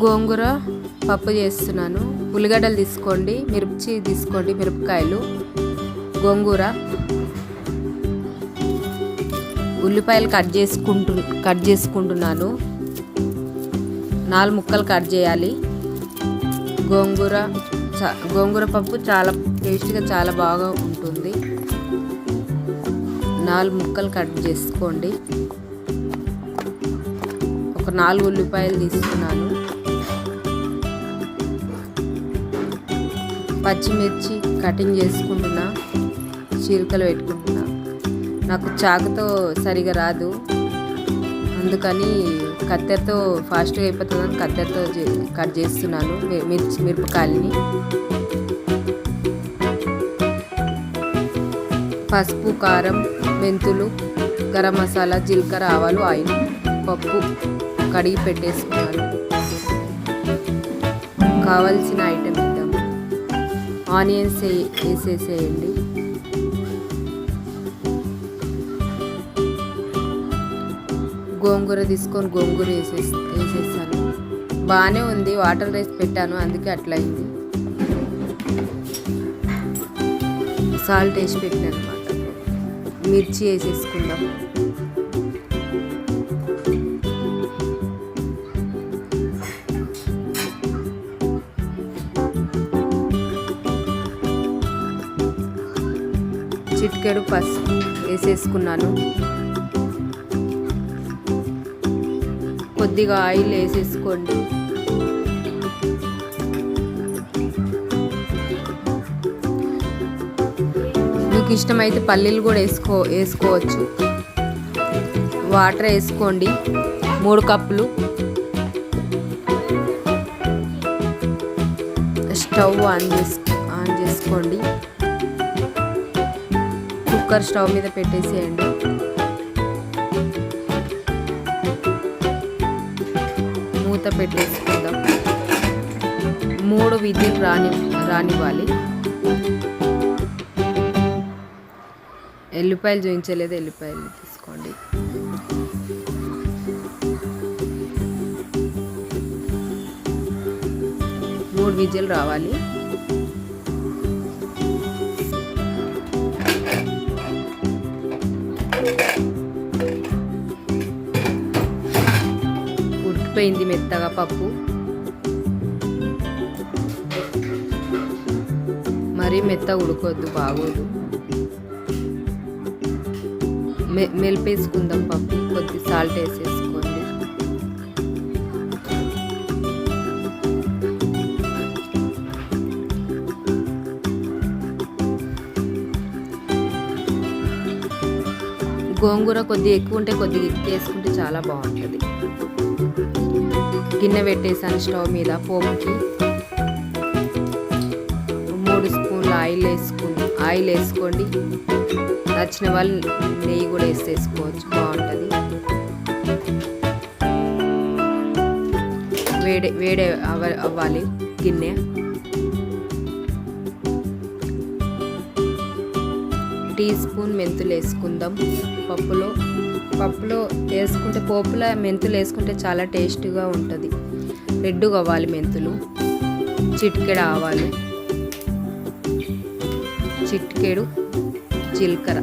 గోంగూర పప్పు చేస్తున్నాను. ఉల్లిగడ్డలు తీసుకోండి, మిర్చి తీసుకోండి, మిరపకాయలు, గోంగూర, ఉల్లిపాయలు కట్ చేసుకుంటున్నాను. 4 ముక్కలు కట్ చేయాలి. గోంగూర పప్పు చాలా టేస్టీగా చాలా బాగా ఉంటుంది. 4 ముక్కలు కట్ చేసుకోండి. ఒక 4 ఉల్లిపాయలు తీసుకున్నాను. పచ్చిమిర్చి కటింగ్ చేసుకుంటున్నా, చీలికలు పెట్టుకుంటున్నా. నాకు చాకుతో సరిగా రాదు, అందుకని కత్తెరతో ఫాస్ట్గా అయిపోతుందని కత్తెరతో కట్ చేస్తున్నాను మిరపకాయలని. పసుపు, కారం, మెంతులు, గరం మసాలా, జీలకర్ర, ఆవాలు, ఆయిల్, పప్పు కడిగి పెట్టేసుకున్నాను. కావాల్సిన ఐటెం ఇద్దాము. ఆనియన్స్ వేసేసేయండి. గోంగూర తీసుకొని గోంగూర వేసేసాను. బాగానే ఉంది, వాటర్ రైస్ పెట్టాను అందుకే అట్లా అయింది. సాల్ట్ వేసి పెట్టాను అనమాట. మిర్చి వేసేసుకుందాం. చిటికెడు పసుపు వేసేసుకున్నాను. కొద్దిగా ఆయిల్ వేసేసుకోండి. మీకు ఇష్టమైతే పల్లీలు కూడా వేసుకోవచ్చు. వాటర్ వేసుకోండి. 3 కప్పులు. స్టవ్ ఆన్ చేసుకోండి. కుక్కర్ స్టవ్ మీద పెట్టేసేయండి. మూత పెట్టేసుకుందాం. 3 విజిల్ రానివ్వాలి. ఎల్లిపాయలు చూపించలేదు, ఎల్లిపాయలు తీసుకోండి. మూడు విజిల్ రావాలి. ఉడికిపోయింది మెత్తగా పప్పు. మరీ మెత్తగా ఉడకొద్దు, బాగోదు. మెలిపేసుకుందాం పప్పు. కొద్ది సాల్ట్ వేసేసుకోండి. గోంగూర కొద్దిగా ఎక్కువ ఉంటే కొద్దిగా ఎక్కువ వేసుకుంటే చాలా బాగుంటుంది. గిన్నె పెట్టేసాను స్టవ్ మీద. పోపుకి 3 స్పూన్ల ఆయిల్ వేసుకోండి. నచ్చిన వాళ్ళు నెయ్యి కూడా వేసేసుకోవచ్చు, బాగుంటుంది. వేడి అవ్వాలి గిన్నె. టీ స్పూన్ మెంతులు వేసుకుందాం. పప్పులో వేసుకుంటే, పోపులో మెంతులు వేసుకుంటే చాలా టేస్టీగా ఉంటుంది. రెడ్డుగా అవ్వాలి మెంతులు. చిటికెడు ఆవాలు, చిటికెడు జీలకర్ర,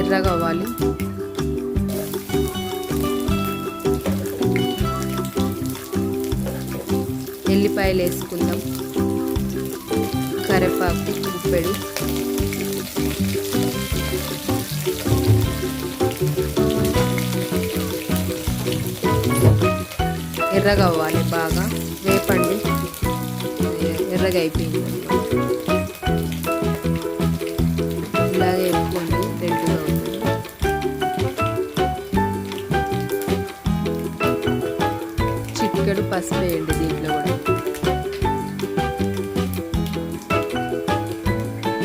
ఎర్రగా అవ్వాలి. ఎల్లిపాయలు వేసుకుందాం. కరివేపాకు, గుప్పెడు. ఎర్రగా అవ్వాలి, బాగా వేపండి. ఎర్రగా అయిపోయింది. ఇలాగే వేపుకోండి, రెడ్గా అవుతుంది. చిటికెడు పసుపు వేయండి దీంట్లో కూడా.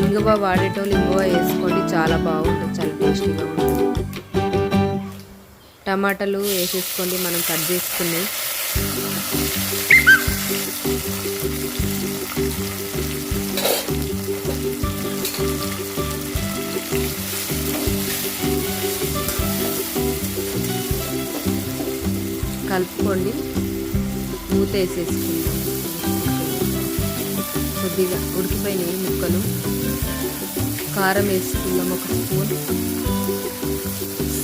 ఇంగువ వాడేటోళ్ళు ఇంగువ వేసుకోండి, చాలా బాగుంటుంది, చాలా టేస్టీగా ఉంటుంది. టమాటాలు వేసేసుకోండి మనం కట్ చేసుకుని. కలుపుకోండి. మూత వేసేసుకుందాం. కొద్దిగా ఉడికిపోయినాయి ముక్కలు. కారం వేసుకుందాం, 1 స్పూన్.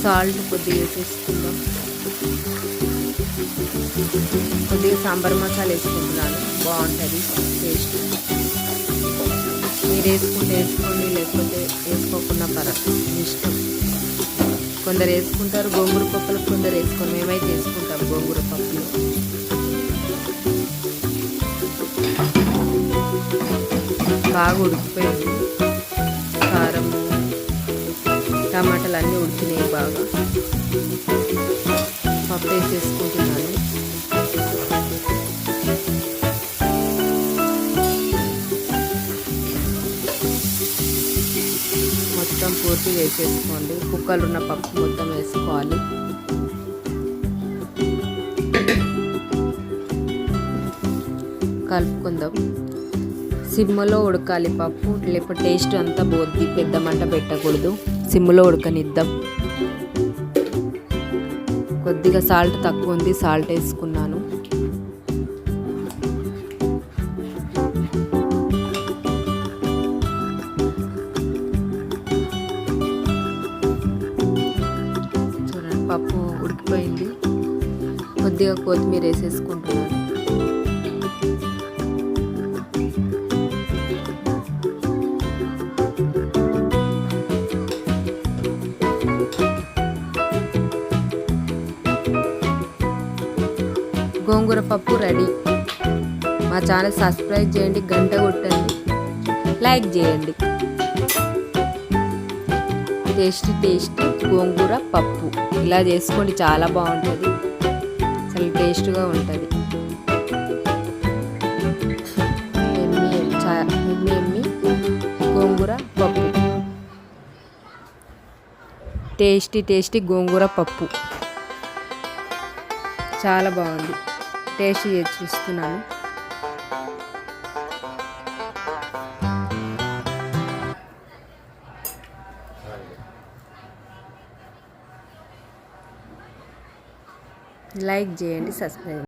సాల్ట్ కొద్దిగా వేసేసుకుందాం. కొద్దిగా సాంబార్ మసాలా వేసుకుంటున్నాను, బాగుంటుంది టేస్ట్. మీరు వేసుకుంటే వేసుకోండి, లేకపోతే వేసుకోకుండా ఇష్టం. కొందరు వేసుకుంటారు గోంగూర పప్పులు, కొందరు వేసుకొని, మేమైతే వేసుకుంటాం గోంగూర పప్పులు. బాగా ఉడికిపోయింది. కారం టమాటాలు అన్నీ ఉడికినాయి బాగా. పప్పు వేసేసుకుంటున్నాను. మొత్తం పూర్తి వేసేసుకోండి. కుక్కర్లో ఉన్న పప్పు మొత్తం వేసుకోవాలి. కలుపుకుందాం. సిమ్లో ఉడకాలి పప్పు, లేకపోతే టేస్ట్ అంతా పోద్ది. పెద్ద మంట పెట్టకూడదు, సిమ్లో ఉడకనిద్దాం. కొద్దిగా సాల్ట్ తక్కువ ఉంది, సాల్ట్ వేసుకున్నాను. చూడండి పప్పు ఉడికిపోయింది. కొద్దిగా కొత్తిమీర వేసేసుకుంటున్నాను. గోంగూర పప్పు రెడీ. మా ఛానల్ సబ్స్క్రైబ్ చేయండి, గంట కొట్టండి, లైక్ చేయండి. టేస్టీ గోంగూర పప్పు ఇలా చేసుకోండి, చాలా బాగుంటుంది. చాలా టేస్ట్గా ఉంటుంది. ఎమ్మి గోంగూర పప్పు, టేస్టీ గోంగూర పప్పు చాలా బాగుంది. టేస్ట్ చేసి చూస్తున్నాను. లైక్ చేయండి, సబ్స్క్రైబ్.